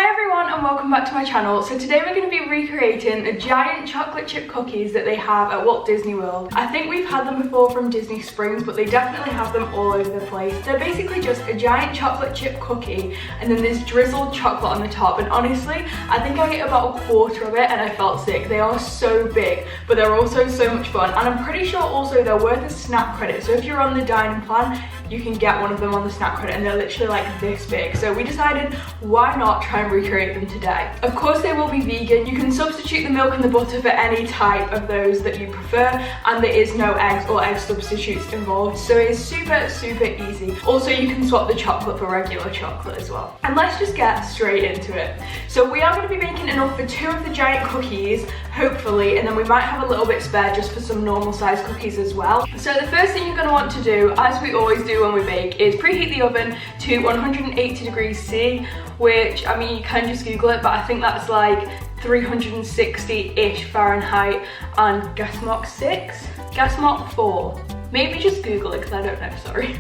Hi everyone and welcome back to my channel. So today we're going to be recreating the giant chocolate chip cookies that they have at Walt Disney World. I think we've had them before from Disney Springs, but they definitely have them all over the place. They're basically just a giant chocolate chip cookie and then there's drizzled chocolate on the top, and honestly I think I ate about a quarter of it and I felt sick. They are so big, but they're also so much fun, and I'm pretty sure also they're worth a snack credit. So if you're on the dining plan, you can get one of them on the snack credit, and they're literally like this big. So we decided, why not try and recreate them today? Of course they will be vegan. You can substitute the milk and the butter for any type of those that you prefer, and there is no eggs or egg substitutes involved, so it's super easy. Also, you can swap the chocolate for regular chocolate as well. And let's just get straight into it. So we are going to be making enough for 2 of the giant cookies, hopefully, and then we might have a little bit spare just for some normal size cookies as well. So the first thing you're going to want to do, as we always do when we bake, is preheat the oven to 180 degrees C, which, I mean, you can just Google it, but I think that's like 360-ish Fahrenheit, and gas mark 6? Gas mark 4. Maybe just Google it because I don't know, sorry.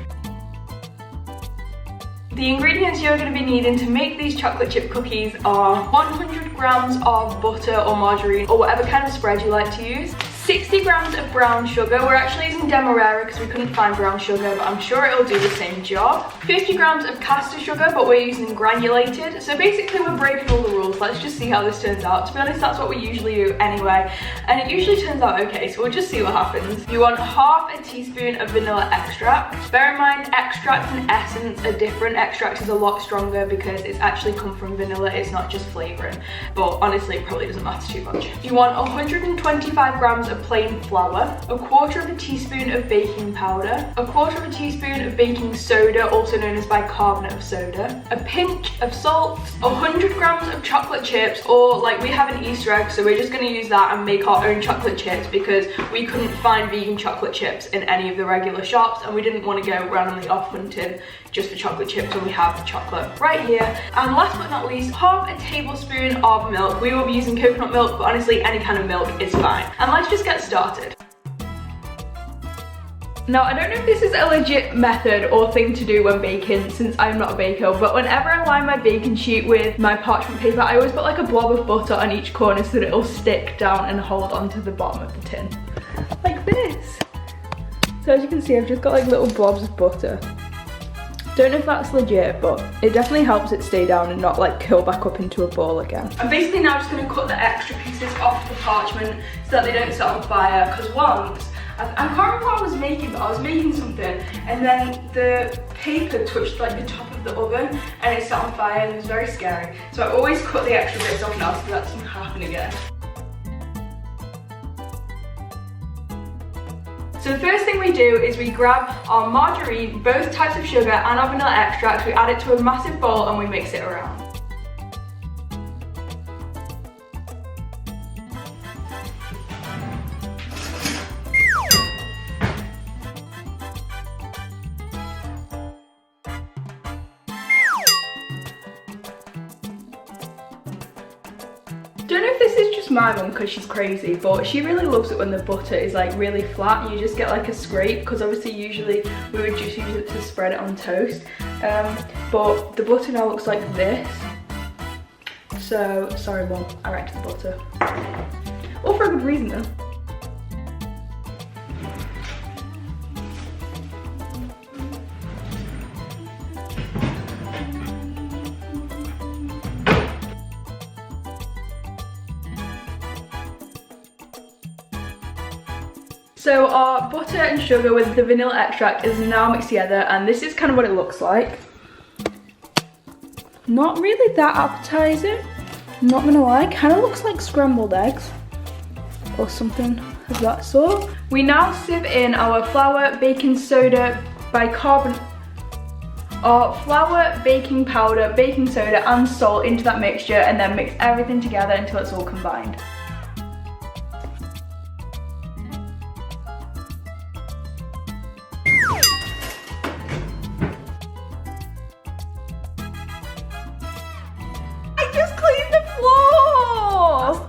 The ingredients you're going to be needing to make these chocolate chip cookies are 100 grams of butter or margarine or whatever kind of spread you like to use, 60 grams of brown sugar. We're actually using demerara because we couldn't find brown sugar, but I'm sure it'll do the same job. 50 grams of caster sugar, but we're using granulated. So basically we're breaking all the rules. Let's just see how this turns out. To be honest, that's what we usually do anyway, and it usually turns out okay, so we'll just see what happens. You want half a teaspoon of vanilla extract. Bear in mind, extract and essence are different. Extract is a lot stronger because it's actually come from vanilla, it's not just flavouring, but honestly it probably doesn't matter too much. You want 125 grams of plain flour, a quarter of a teaspoon of baking powder, a quarter of a teaspoon of baking soda, also known as bicarbonate of soda, a pinch of salt, 100 grams of chocolate chips, or like we have an Easter egg, so we're just going to use that and make our own chocolate chips because we couldn't find vegan chocolate chips in any of the regular shops, and we didn't want to go randomly off hunting just for chocolate chips when we have chocolate right here. And last but not least, half a tablespoon of milk. We will be using coconut milk, but honestly any kind of milk is fine. And let's just get started. Now, I don't know if this is a legit method or thing to do when baking, since I'm not a baker, but whenever I line my baking sheet with my parchment paper, I always put like a blob of butter on each corner so that it'll stick down and hold onto the bottom of the tin. Like this. So as you can see, I've just got like little blobs of butter. Don't know if that's legit, but it definitely helps it stay down and not like curl back up into a ball again. I'm basically now just going to cut the extra pieces off the parchment so that they don't set on fire, because once, I can't remember what I was making, but I was making something and then the paper touched like the top of the oven and it set on fire and it was very scary. So I always cut the extra bits off now so that doesn't happen again. So the first thing we do is we grab our margarine, both types of sugar, and our vanilla extract, we add it to a massive bowl and we mix it around. Don't know if this is just my mum because she's crazy, but she really loves it when the butter is like really flat. You just get like a scrape, because obviously usually we would just use it to spread it on toast, but the butter now looks like this. So sorry mum, I wrecked the butter. All for a good reason though. So our butter and sugar with the vanilla extract is now mixed together, and this is kind of what it looks like. Not really that appetizing, not gonna lie. Kind of looks like scrambled eggs or something of that sort. We now sieve in our flour, baking soda, our flour, baking powder, baking soda and salt into that mixture, and then mix everything together until it's all combined.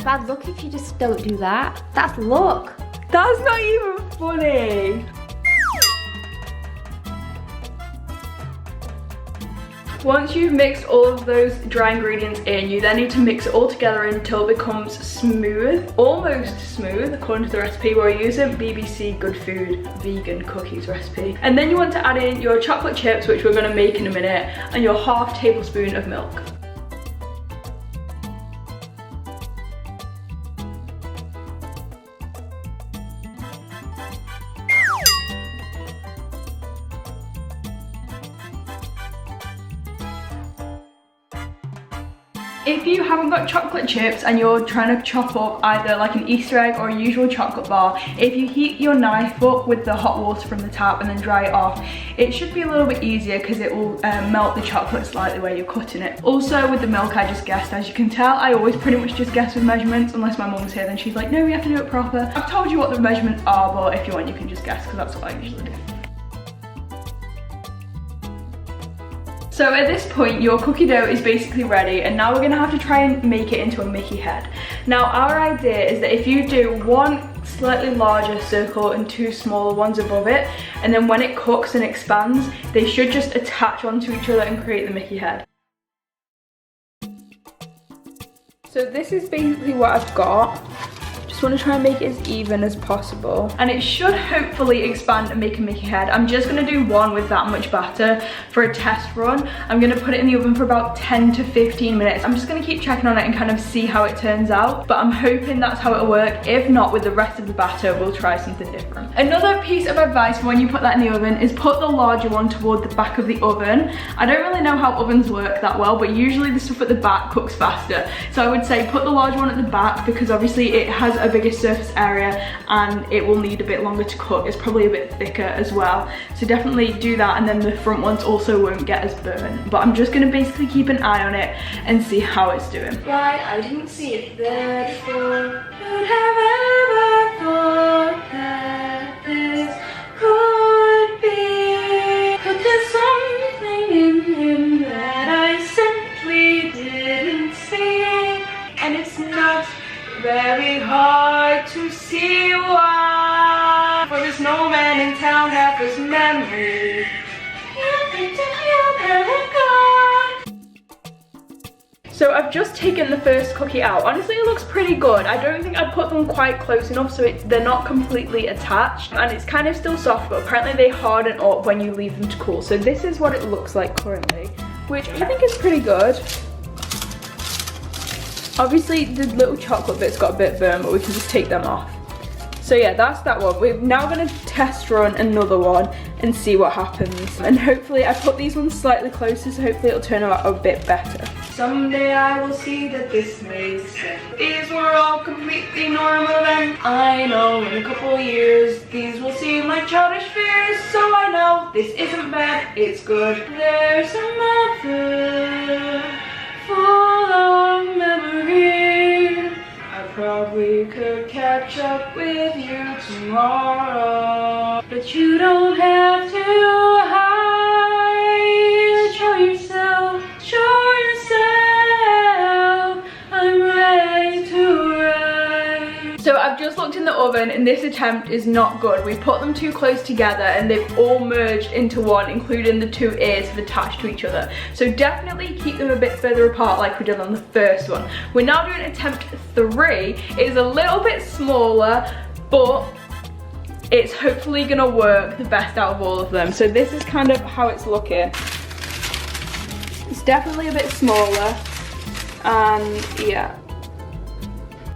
Bad luck if you just don't do that. That's luck. That's not even funny. Once you've mixed all of those dry ingredients in, you then need to mix it all together until it becomes smooth, almost smooth according to the recipe. We're using BBC Good Food vegan cookies recipe. And then you want to add in your chocolate chips, which we're going to make in a minute, and your half tablespoon of milk. If you haven't got chocolate chips and you're trying to chop up either like an Easter egg or a usual chocolate bar, if you heat your knife up with the hot water from the tap and then dry it off, it should be a little bit easier because it will melt the chocolate slightly where you're cutting it. Also with the milk, I just guessed. As you can tell, I always pretty much just guess with measurements unless my mum's here, then she's like, no, we have to do it proper. I've told you what the measurements are, but if you want you can just guess because that's what I usually do. So at this point, your cookie dough is basically ready, and now we're gonna have to try and make it into a Mickey head. Now our idea is that if you do one slightly larger circle and two smaller ones above it, and then when it cooks and expands, they should just attach onto each other and create the Mickey head. So this is basically what I've got. Just want to try and make it as even as possible, and it should hopefully expand and make a Mickey head. I'm just going to do one with that much batter for a test run. I'm going to put it in the oven for about 10 to 15 minutes. I'm just going to keep checking on it and kind of see how it turns out, but I'm hoping that's how it'll work. If not, with the rest of the batter we'll try something different. Another piece of advice for when you put that in the oven is put the larger one toward the back of the oven. I don't really know how ovens work that well, but usually the stuff at the back cooks faster, so I would say put the larger one at the back because obviously it has a bigger surface area and it will need a bit longer to cook. It's probably a bit thicker as well, so definitely do that, and then the front ones also won't get as burnt. But I'm just going to basically keep an eye on it and see how it's doing. Right, I didn't see it there before. Would have ever thought that this could be, but there's something in him that I simply didn't see, and it's not very hard to see why, for there's no man in town that has memory. So I've just taken the first cookie out. Honestly, it looks pretty good. I don't think I put them quite close enough so they're not completely attached, and it's kind of still soft, but apparently they harden up when you leave them to cool. So this is what it looks like currently, which I think is pretty good. Obviously the little chocolate bits got a bit burnt, but we can just take them off. So yeah, that's that one. We're now going to test run another one and see what happens. And hopefully I put these ones slightly closer, so hopefully it'll turn out a bit better. Someday I will see that this made sense. These were all completely normal, and I know in a couple of years these will seem like childish fears. So I know this isn't bad, it's good. There's a mother full of memory. I probably could catch up with you tomorrow, but you don't have to hide. Show yourself, I'm ready to ride. So I've just looked in the oven and this attempt is not good. We put them too close together and they've all merged into one, including the two ears have attached to each other. So definitely keep them a bit further apart like we did on the first one. We're now doing attempt 3. It is a little bit smaller, but it's hopefully gonna work the best out of all of them. So this is kind of how it's looking. It's definitely a bit smaller, and yeah.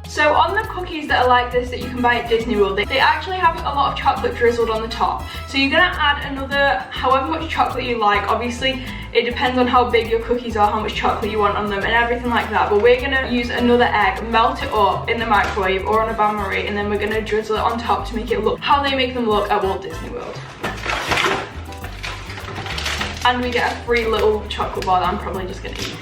So on the cookies that are like this that you can buy at Disney World, they actually have a lot of chocolate drizzled on the top. So you're gonna add another, however much chocolate you like. Obviously, it depends on how big your cookies are, how much chocolate you want on them and everything like that. But we're gonna use another egg, melt it up in the microwave or on a bain-marie, and then we're gonna drizzle it on top to make it look how they make them look at Walt Disney World. And we get a free little chocolate bar that I'm probably just gonna eat.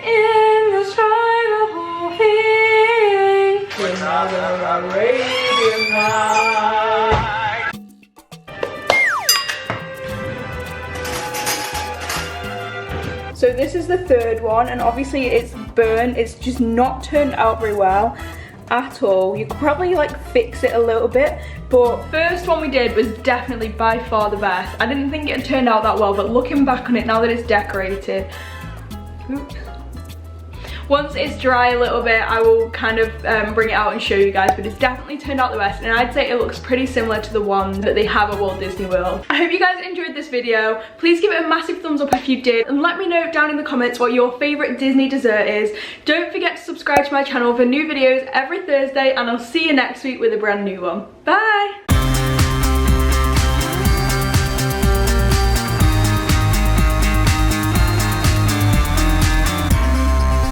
In this tribal thing, another Arabian night. So this is the third one, and obviously it's burnt. It's just not turned out very well at all. You could probably like fix it a little bit, but first one we did was definitely by far the best. I didn't think it had turned out that well, but looking back on it now that it's decorated, oops. Once it's dry a little bit, I will kind of bring it out and show you guys, but it's definitely turned out the best, and I'd say it looks pretty similar to the one that they have at Walt Disney World. I hope you guys enjoyed this video. Please give it a massive thumbs up if you did, and let me know down in the comments what your favourite Disney dessert is. Don't forget to subscribe to my channel for new videos every Thursday, and I'll see you next week with a brand new one. Bye!